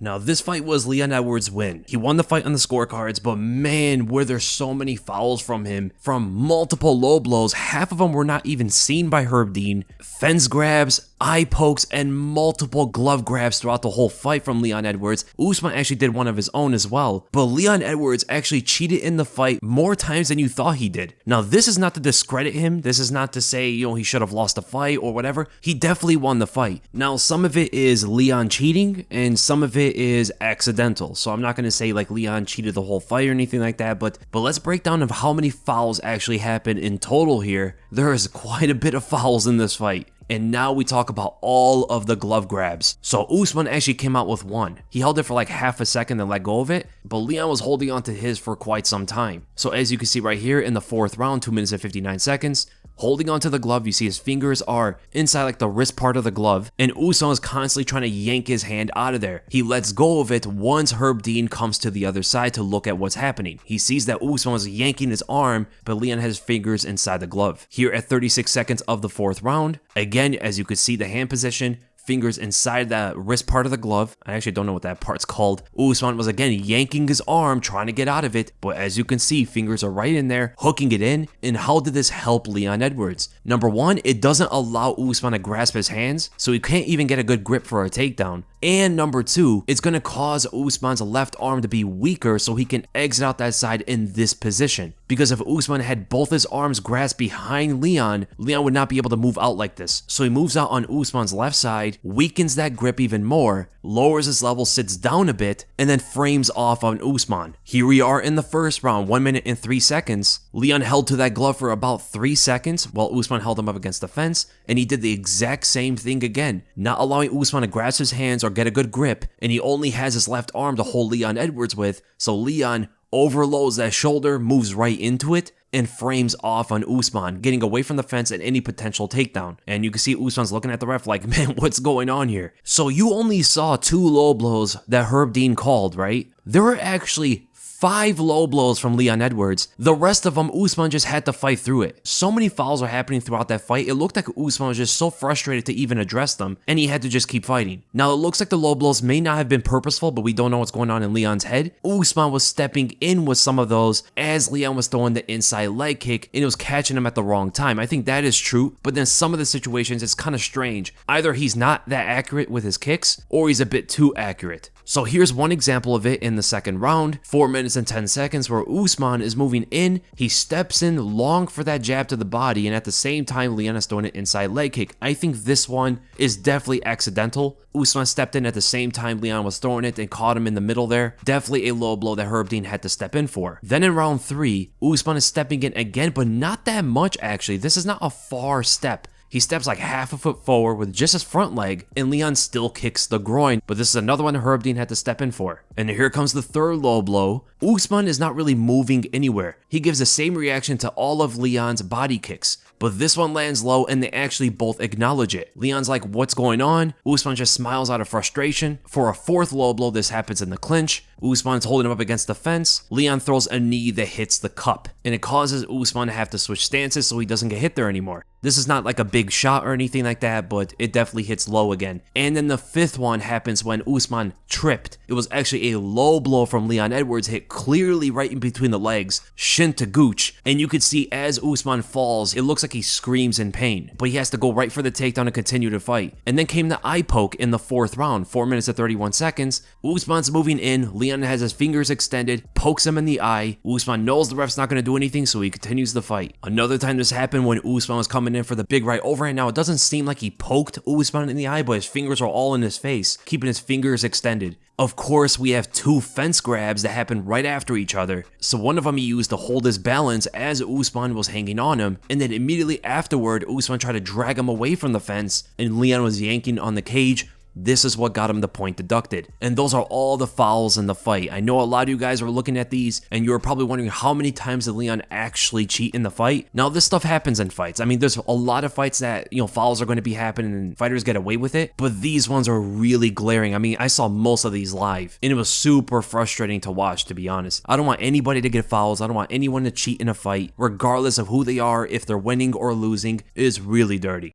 Now this fight was Leon Edwards' win. He won the fight on the scorecards, but man, were there so many fouls from him, from multiple low blows. Half of them were not even seen by Herb Dean, fence grabs, eye pokes, and multiple glove grabs throughout the whole fight from Leon Edwards. Usman actually did one of his own as well, but Leon Edwards actually cheated in the fight more times than you thought he did. Now this is not to discredit him, this is not to say, he should have lost the fight or whatever. He definitely won the fight. Now some of it is Leon cheating and some of it is accidental, so I'm not going to say like Leon cheated the whole fight or anything like that, but let's break down of how many fouls actually happened in total here. There is quite a bit of fouls in this fight. And now we talk about all of the glove grabs. So Usman actually came out with one. He held it for like half a second and let go of it, but Leon was holding on to his for quite some time. So as you can see right here in the 4th round, 2 minutes and 59 seconds, holding onto the glove, you see his fingers are inside like the wrist part of the glove, and Usman is constantly trying to yank his hand out of there. He lets go of it once Herb Dean comes to the other side to look at what's happening. He sees that Usman was yanking his arm, but Leon has his fingers inside the glove. Here at 36 seconds of the 4th round, again, as you could see the hand position, fingers inside that wrist part of the glove. I actually don't know what that part's called. Usman was again yanking his arm, trying to get out of it, but as you can see, fingers are right in there, hooking it in. And how did this help Leon Edwards? Number one, it doesn't allow Usman to grasp his hands, so he can't even get a good grip for a takedown. And number two, it's going to cause Usman's left arm to be weaker so he can exit out that side in this position. Because if Usman had both his arms grasped behind Leon, Leon would not be able to move out like this. So he moves out on Usman's left side, weakens that grip even more, lowers his level, sits down a bit, and then frames off on Usman. Here we are in the 1st round, 1 minute and 3 seconds. Leon held to that glove for about 3 seconds while Usman held him up against the fence, and he did the exact same thing again, not allowing Usman to grasp his hands or get a good grip, and he only has his left arm to hold Leon Edwards with, so Leon overloads that shoulder, moves right into it, and frames off on Usman, getting away from the fence and any potential takedown. And you can see Usman's looking at the ref like, man, what's going on here? So you only saw 2 low blows that Herb Dean called, right? There were actually 5 low blows from Leon Edwards. The rest of them, Usman just had to fight through it. So many fouls were happening throughout that fight, it looked like Usman was just so frustrated to even address them, and he had to just keep fighting. Now, it looks like the low blows may not have been purposeful, but we don't know what's going on in Leon's head. Usman was stepping in with some of those as Leon was throwing the inside leg kick, and it was catching him at the wrong time. I think that is true, but then some of the situations, it's kind of strange. Either he's not that accurate with his kicks, or he's a bit too accurate. So here's one example of it in the 2nd round, 4 minutes and 10 seconds, where Usman is moving in, he steps in long for that jab to the body, and at the same time Leon is throwing an inside leg kick. I think this one is definitely accidental. Usman stepped in at the same time Leon was throwing it and caught him in the middle there. Definitely a low blow that Herb Dean had to step in for. Then in round 3, Usman is stepping in again, but not that much actually. This is not a far step. He steps like half a foot forward with just his front leg, and Leon still kicks the groin, but this is another one Herb Dean had to step in for. And here comes the 3rd low blow. Usman is not really moving anywhere. He gives the same reaction to all of Leon's body kicks, but this one lands low and they actually both acknowledge it. Leon's like, what's going on? Usman just smiles out of frustration. For a 4th low blow, this happens in the clinch. Usman's holding him up against the fence. Leon throws a knee that hits the cup, and it causes Usman to have to switch stances so he doesn't get hit there anymore. This is not like a big shot or anything like that, but it definitely hits low again. And then the 5th one happens when Usman tripped. It was actually a low blow from Leon Edwards, hit clearly right in between the legs, shin to gooch, and you could see as Usman falls, it looks like he screams in pain, but he has to go right for the takedown and continue to fight. And then came the eye poke in the 4th round, 4 minutes and 31 seconds. Usman's moving in, Leon has his fingers extended, pokes him in the eye. Usman knows the ref's not going to do anything, so he continues the fight. Another time this happened when Usman was coming in for the big right overhand. Now, it doesn't seem like he poked Usman in the eye, but his fingers are all in his face, keeping his fingers extended. Of course, we have 2 fence grabs that happen right after each other. So one of them he used to hold his balance as Usman was hanging on him, and then immediately afterward, Usman tried to drag him away from the fence, and Leon was yanking on the cage. This is what got him the point deducted. And those are all the fouls in the fight. I know a lot of you guys are looking at these and you're probably wondering how many times did Leon actually cheat in the fight. Now this stuff happens in fights. I mean, there's a lot of fights that, fouls are going to be happening and fighters get away with it, but these ones are really glaring. I mean, I saw most of these live and it was super frustrating to watch, to be honest. I don't want anybody to get fouls. I don't want anyone to cheat in a fight, regardless of who they are, if they're winning or losing. It is really dirty.